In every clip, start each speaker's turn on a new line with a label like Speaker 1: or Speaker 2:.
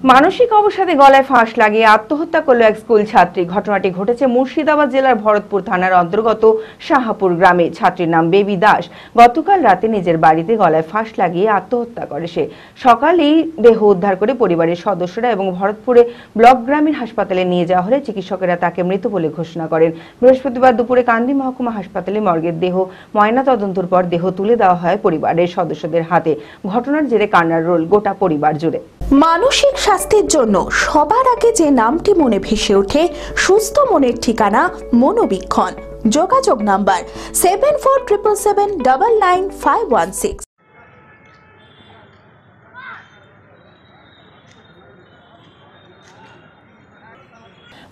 Speaker 1: মানসিক অবসাদে গলায় ফাঁস লাগিয়ে আত্মহত্যা করল এক স্কুল ছাত্রী। ঘটনাটি ঘটেছে মুর্শিদাবাদ জেলার ভরতপুর থানার অন্তর্গত শাহাপুর গ্রামে। ছাত্রীর নাম বেবি দাস। গতকাল রাতে নিজের বাড়িতে গলায় ফাঁস লাগিয়ে আত্মহত্যা করে সে। সকালেই দেহ উদ্ধার করে পরিবারের সদস্যরা এবং ভরতপুরে ব্লক গ্রামীণ হাসপাতালে নিয়ে যাওয়া হলে চিকিৎসকেরা তাকে মৃত বলে ঘোষণা করেন। বৃহস্পতিবার দুপুরে কান্দি মহকুমা হাসপাতালে মর্গের দেহ ময়নাতদন্তের পর দেহ তুলে দেওয়া হয় পরিবারের সদস্যদের হাতে। ঘটনার জেরে কান্নার রোল গোটা পরিবার জুড়ে।
Speaker 2: মানসিক স্বাস্থ্যের জন্য সবার আগে যে নামটি মনে ভেসে ওঠে সুস্থ মনের ঠিকানা মনোবীক্ষণ। যোগাযোগ নাম্বার 7477799516।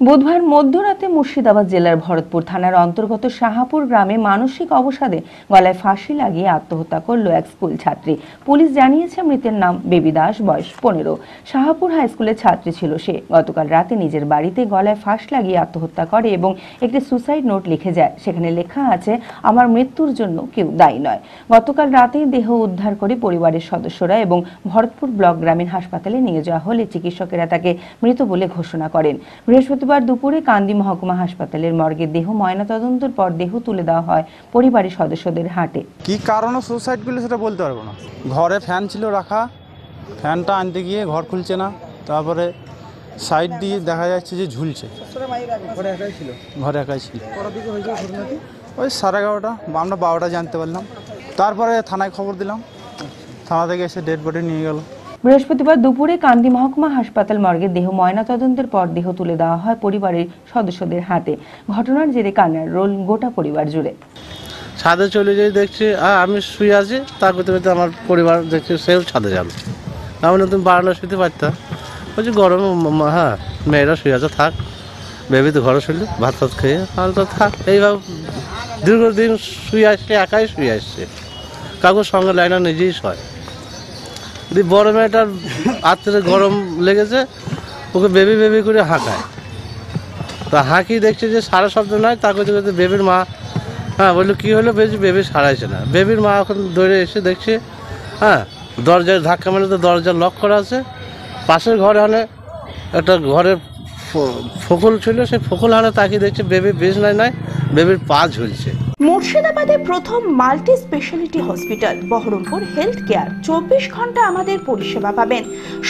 Speaker 1: বুধবার মধ্যরাতে মুর্শিদাবাদ জেলার ভরতপুর থানার অন্তর্গত শাহাপুর গ্রামে মানসিক অবসাদে গলায় ফাঁসি লাগিয়ে আত্মহত্যা করল এক স্কুল ছাত্রী। পুলিশ জানিয়েছে মৃতের নাম বেবি দাস, বয়স 15। শাহাপুর হাই স্কুলের ছাত্রী ছিল সে। গতকাল রাতে নিজের বাড়িতে গলায় ফাঁস লাগিয়ে আত্মহত্যা করে এবং একটি সুসাইড নোট লিখে যায়। সেখানে লেখা আছে, আমার মৃত্যুর জন্য কেউ দায়ী নয়। গতকাল রাতেই দেহ উদ্ধার করে পরিবারের সদস্যরা এবং ভরতপুর ব্লক গ্রামীণ হাসপাতালে নিয়ে যাওয়া হলে চিকিৎসকেরা তাকে মৃত বলে ঘোষণা করেন। বৃহস্পতিবার দুপুরে কান্দি মহকুমা হাসপাতালের মর্গে দেহ ময়নাতদন্তের পর দেহ তুলে দেওয়া হয় পরিবারের সদস্যদের হাতে।
Speaker 3: কি কারণে সুসাইড করলো সেটা বলতে পারবো না। ঘরে ফ্যান ছিল রাখা, ফ্যানটা আনতে গিয়ে ঘর খুলছে না, তারপরে সাইড দিয়ে দেখা যাচ্ছে যে ঝুলছে। ঘরে একাই ছিল। ওই 11:30, আমরা 12টা জানতে পারলাম। তারপরে থানায় খবর দিলাম, থানা থেকে এসে ডেড বডি নিয়ে গেল।
Speaker 1: বৃহস্পতিবার দুপুরে কান্দি মহকুমা হাসপাতাল মর্গে দেহ ময়নাতদন্তের পর দেহ তুলে দেওয়া হয় পরিবারের সদস্যদের হাতে। ঘটনার জেরে কান্নার রোল গোটা পরিবার জুড়ে।
Speaker 4: ছাদে চলে যাই, দেখছি আমি শুয়ে আছি, তার করতে করতে আমার পরিবার দেখছি সেও ছাদে যাবে। তাহলে তুমি বারান্দা শুতে পারতাম। বলছি গরমে হ্যাঁ মেয়েরা শুয়ে আছে, থাক। বেবি তো ঘরে শুনলো, ভাত ফাত খেয়ে তাহলে তো থাক। এইভাবে দীর্ঘদিন শুয়ে আসছে, একাই শুয়ে আসছে, কাকুর সঙ্গে লাইনা নিজেই শয়। বড় মেয়েটার আত্মীয় গরম লেগেছে, ওকে বেবি বেবি করে হাঁকায়। তা হাঁকি দেখছে যে সারা শব্দ নয়, তা করতে করতে বেবির মা হ্যাঁ বললো কী হলো, বেবি সারাইছে না। বেবির মা এখন দৌড়ে এসে দেখছে হ্যাঁ দরজায় ধাক্কা মেরে তো দরজা লক করা আছে। পাশের ঘরে হলে একটা ঘরের ফকুল ছিল, সেই ফকুল হানে তাকিয়ে দেখছে বেবি বিছনায় নাই, বেবির পা ঝুলছে।
Speaker 2: মুর্শিদাবাদে প্রথম multi speciality hospital Baharampur health care. 24 ঘন্টা আমাদের পরিষেবা পাবেন।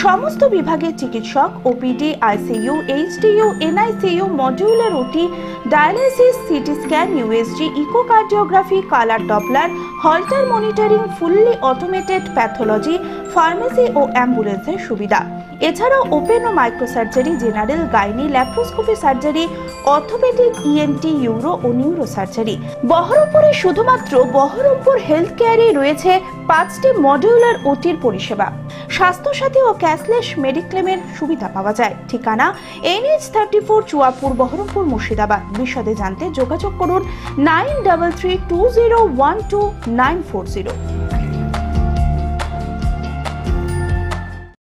Speaker 2: সমস্ত বিভাগের চিকিৎসক, OPD, ICU, HDU, NICU, modular OT, dialysis, CT scan, USG, echocardiography, colour Doppler, Holter monitoring, fully automated pathology, pharmacy ও অ্যাম্বুলেন্সের সুবিধা। এছাড়াও ওপেন ও micro surgery, general, gynae, laparoscopy surgery, orthopaedic, ENT, uro ও নিউরো সার্জারি। বহরমপুরে শুধুমাত্র Baharampur health কেয়ারে রয়েছে 5টি মডিউলার ওটির পরিষেবা। স্বাস্থ্যসাথী ও ক্যাশলেস মেডিক্লেমের সুবিধা পাওয়া যায়। ঠিকানা NH34 চুয়াপুর, বহরমপুর, মুর্শিদাবাদ। বিশদে জানতে যোগাযোগ করুন 9332012940।